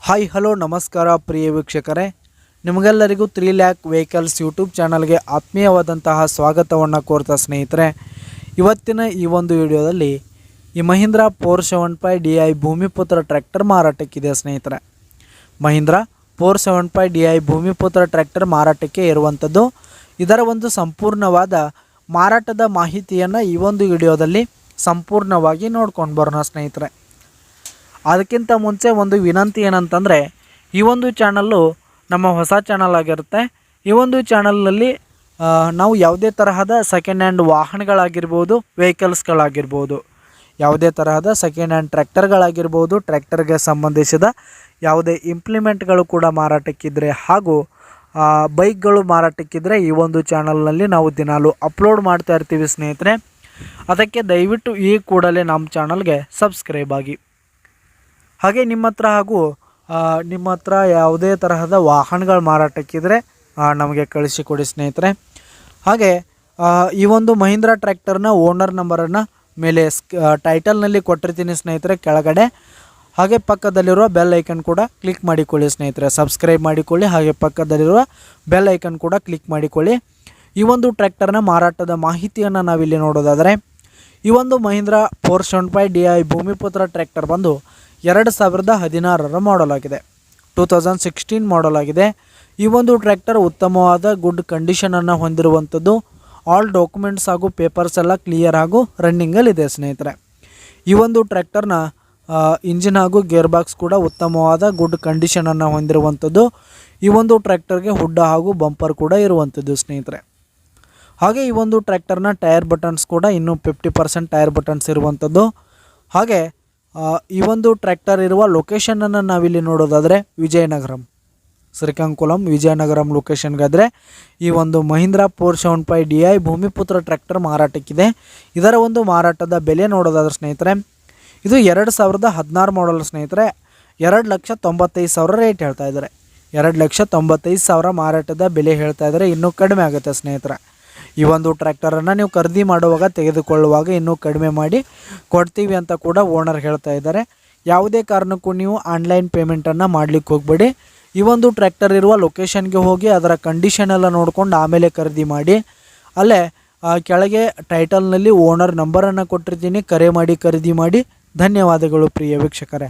Hi hello ನಮಸ್ಕಾರ ಪ್ರಿಯ ವೀಕ್ಷಕರೇ, ನಿಮಗೆಲ್ಲರಿಗೂ 3 ಲ್ಯಾಕ್ ವೆಹಿಕಲ್ಸ್ ಯೂಟ್ಯೂಬ್ ಚಾನಲ್ಗೆ ಆತ್ಮೀಯವಾದಂತಹ ಸ್ವಾಗತವನ್ನು ಕೋರ್ತಾ ಸ್ನೇಹಿತರೆ, ಇವತ್ತಿನ ಈ ಒಂದು ವಿಡಿಯೋದಲ್ಲಿ ಈ ಮಹೀಂದ್ರಾ 475 DI ಭೂಮಿಪುತ್ರ ಟ್ರ್ಯಾಕ್ಟರ್ ಮಾರಾಟಕ್ಕಿದೆ ಸ್ನೇಹಿತರೆ. ಮಹೀಂದ್ರಾ 475 DI ಭೂಮಿಪುತ್ರ ಟ್ರ್ಯಾಕ್ಟರ್ ಮಾರಾಟಕ್ಕೆ ಇರುವಂಥದ್ದು. ಇದರ ಒಂದು ಸಂಪೂರ್ಣವಾದ ಮಾರಾಟದ ಮಾಹಿತಿಯನ್ನು ಈ ಒಂದು ವಿಡಿಯೋದಲ್ಲಿ ಸಂಪೂರ್ಣವಾಗಿ ನೋಡ್ಕೊಂಡು ಬರೋಣ ಸ್ನೇಹಿತರೆ. ಅದಕ್ಕಿಂತ ಮುಂಚೆ ಒಂದು ವಿನಂತಿ ಏನಂತಂದರೆ, ಈ ಒಂದು ಚಾನಲ್ಲು ನಮ್ಮ ಹೊಸ ಚಾನಲ್ ಆಗಿರುತ್ತೆ. ಈ ಒಂದು ಚಾನಲ್ನಲ್ಲಿ ನಾವು ಯಾವುದೇ ತರಹದ ಸೆಕೆಂಡ್ ಹ್ಯಾಂಡ್ ವಾಹನಗಳಾಗಿರ್ಬೋದು, ವೆಹಿಕಲ್ಸ್ಗಳಾಗಿರ್ಬೋದು, ಯಾವುದೇ ತರಹದ ಸೆಕೆಂಡ್ ಹ್ಯಾಂಡ್ ಟ್ರ್ಯಾಕ್ಟರ್ಗಳಾಗಿರ್ಬೋದು, ಟ್ರ್ಯಾಕ್ಟರ್ಗೆ ಸಂಬಂಧಿಸಿದ ಯಾವುದೇ ಇಂಪ್ಲಿಮೆಂಟ್ಗಳು ಕೂಡ ಮಾರಾಟಕ್ಕಿದ್ರೆ ಹಾಗೂ ಬೈಕ್ಗಳು ಮಾರಾಟಕ್ಕಿದ್ರೆ ಈ ಒಂದು ಚಾನಲ್ನಲ್ಲಿ ನಾವು ದಿನಾಲು ಅಪ್ಲೋಡ್ ಮಾಡ್ತಾ ಇರ್ತೀವಿ ಸ್ನೇಹಿತರೆ. ಅದಕ್ಕೆ ದಯವಿಟ್ಟು ಈ ಕೂಡಲೇ ನಮ್ಮ ಚಾನಲ್ಗೆ ಸಬ್ಸ್ಕ್ರೈಬ್ ಆಗಿ. ಹಾಗೆ ನಿಮ್ಮ ಹತ್ರ ಯಾವುದೇ ತರಹದ ವಾಹನಗಳು ಮಾರಾಟಕ್ಕಿದ್ರೆ ನಮಗೆ ಕಳಿಸಿಕೊಡಿ ಸ್ನೇಹಿತರೆ. ಹಾಗೆ ಈ ಒಂದು ಮಹೀಂದ್ರಾ ಟ್ರ್ಯಾಕ್ಟರ್ನ ಓನರ್ ನಂಬರನ್ನು ಮೇಲೆ ಟೈಟಲ್ನಲ್ಲಿ ಕೊಟ್ಟಿರ್ತೀನಿ ಸ್ನೇಹಿತರೆ, ಕೆಳಗಡೆ. ಹಾಗೆ ಪಕ್ಕದಲ್ಲಿರುವ ಬೆಲ್ ಐಕನ್ ಕೂಡ ಕ್ಲಿಕ್ ಮಾಡಿಕೊಳ್ಳಿ ಸ್ನೇಹಿತರೆ. ಸಬ್ಸ್ಕ್ರೈಬ್ ಮಾಡಿಕೊಳ್ಳಿ, ಹಾಗೆ ಪಕ್ಕದಲ್ಲಿರುವ ಬೆಲ್ ಐಕನ್ ಕೂಡ ಕ್ಲಿಕ್ ಮಾಡಿಕೊಳ್ಳಿ. ಈ ಒಂದು ಟ್ರ್ಯಾಕ್ಟರ್ನ ಮಾರಾಟದ ಮಾಹಿತಿಯನ್ನು ನಾವಿಲ್ಲಿ ನೋಡೋದಾದರೆ, ಈ ಒಂದು ಮಹೀಂದ್ರಾ 475 DI ಭೂಮಿಪುತ್ರ ಟ್ರ್ಯಾಕ್ಟರ್ ಬಂದು 2016 ಮಾಡಲ್ ಆಗಿದೆ. 2016 ಮಾಡಲ್ ಆಗಿದೆ. ಈ ಒಂದು ಟ್ರ್ಯಾಕ್ಟರ್ ಉತ್ತಮವಾದ ಗುಡ್ ಕಂಡೀಷನನ್ನು ಹೊಂದಿರುವಂಥದ್ದು. ಆಲ್ ಡಾಕ್ಯುಮೆಂಟ್ಸ್ ಹಾಗೂ ಪೇಪರ್ಸ್ ಎಲ್ಲ ಕ್ಲಿಯರ್ ಹಾಗೂ ರನ್ನಿಂಗಲ್ಲಿದೆ ಸ್ನೇಹಿತರೆ. ಈ ಒಂದು ಟ್ರ್ಯಾಕ್ಟರ್ನ ಇಂಜಿನ್ ಹಾಗೂ ಗೇರ್ ಬಾಕ್ಸ್ ಕೂಡ ಉತ್ತಮವಾದ ಗುಡ್ ಕಂಡೀಷನನ್ನು ಹೊಂದಿರುವಂಥದ್ದು. ಈ ಒಂದು ಟ್ರ್ಯಾಕ್ಟರ್ಗೆ ಹುಡ್ಡ ಹಾಗೂ ಬಂಪರ್ ಕೂಡ ಇರುವಂಥದ್ದು ಸ್ನೇಹಿತರೆ. ಹಾಗೆ ಈ ಒಂದು ಟ್ರ್ಯಾಕ್ಟರ್ನ ಟೈರ್ ಬಟನ್ಸ್ ಕೂಡ ಇನ್ನೂ 50% ಟೈರ್ ಬಟನ್ಸ್ ಇರುವಂಥದ್ದು. ಹಾಗೆ ಈ ಒಂದು ಟ್ರ್ಯಾಕ್ಟರ್ ಇರುವ ಲೊಕೇಶನನ್ನು ನಾವಿಲ್ಲಿ ನೋಡೋದಾದರೆ ವಿಜಯನಗರಂ, ಶ್ರೀಕಾಕುಳಂ ವಿಜಯನಗರಂ ಲೊಕೇಶನ್ಗಾದರೆ ಈ ಒಂದು ಮಹೀಂದ್ರಾ 475 DI ಭೂಮಿಪುತ್ರ ಟ್ರ್ಯಾಕ್ಟರ್ ಮಾರಾಟಕ್ಕಿದೆ. ಇದರ ಒಂದು ಮಾರಾಟದ ಬೆಲೆ ನೋಡೋದಾದ್ರೆ ಸ್ನೇಹಿತರೆ, ಇದು 2016 ಮಾಡಲ್ ಸ್ನೇಹಿತರೆ. 2,95,000 ರೇಟ್ ಹೇಳ್ತಾ ಇದ್ದಾರೆ. 2,95,000 ಮಾರಾಟದ ಬೆಲೆ ಹೇಳ್ತಾ ಇದ್ದಾರೆ. ಇನ್ನೂ ಕಡಿಮೆ ಆಗುತ್ತೆ ಸ್ನೇಹಿತರೆ. ಈ ಒಂದು ಟ್ರ್ಯಾಕ್ಟರನ್ನು ನೀವು ಖರೀದಿ ಮಾಡುವಾಗ, ತೆಗೆದುಕೊಳ್ಳುವಾಗ ಇನ್ನೂ ಕಡಿಮೆ ಮಾಡಿ ಕೊಡ್ತೀವಿ ಅಂತ ಕೂಡ ಓನರ್ ಹೇಳ್ತಾ ಇದ್ದಾರೆ. ಯಾವುದೇ ಕಾರಣಕ್ಕೂ ನೀವು ಆನ್ಲೈನ್ ಪೇಮೆಂಟನ್ನು ಮಾಡಲಿಕ್ಕೆ ಹೋಗಬೇಡಿ. ಈ ಒಂದು ಟ್ರ್ಯಾಕ್ಟರ್ ಇರುವ ಲೊಕೇಶನ್ಗೆ ಹೋಗಿ ಅದರ ಕಂಡೀಷನ್ ಎಲ್ಲ ನೋಡ್ಕೊಂಡು ಆಮೇಲೆ ಖರೀದಿ ಮಾಡಿ. ಅಲ್ಲೇ ಕೆಳಗೆ ಟೈಟಲ್ನಲ್ಲಿ ಓನರ್ ನಂಬರನ್ನು ಕೊಟ್ಟಿರ್ತೀನಿ, ಕರೆ ಮಾಡಿ ಖರೀದಿ ಮಾಡಿ. ಧನ್ಯವಾದಗಳು ಪ್ರಿಯ ವೀಕ್ಷಕರೇ.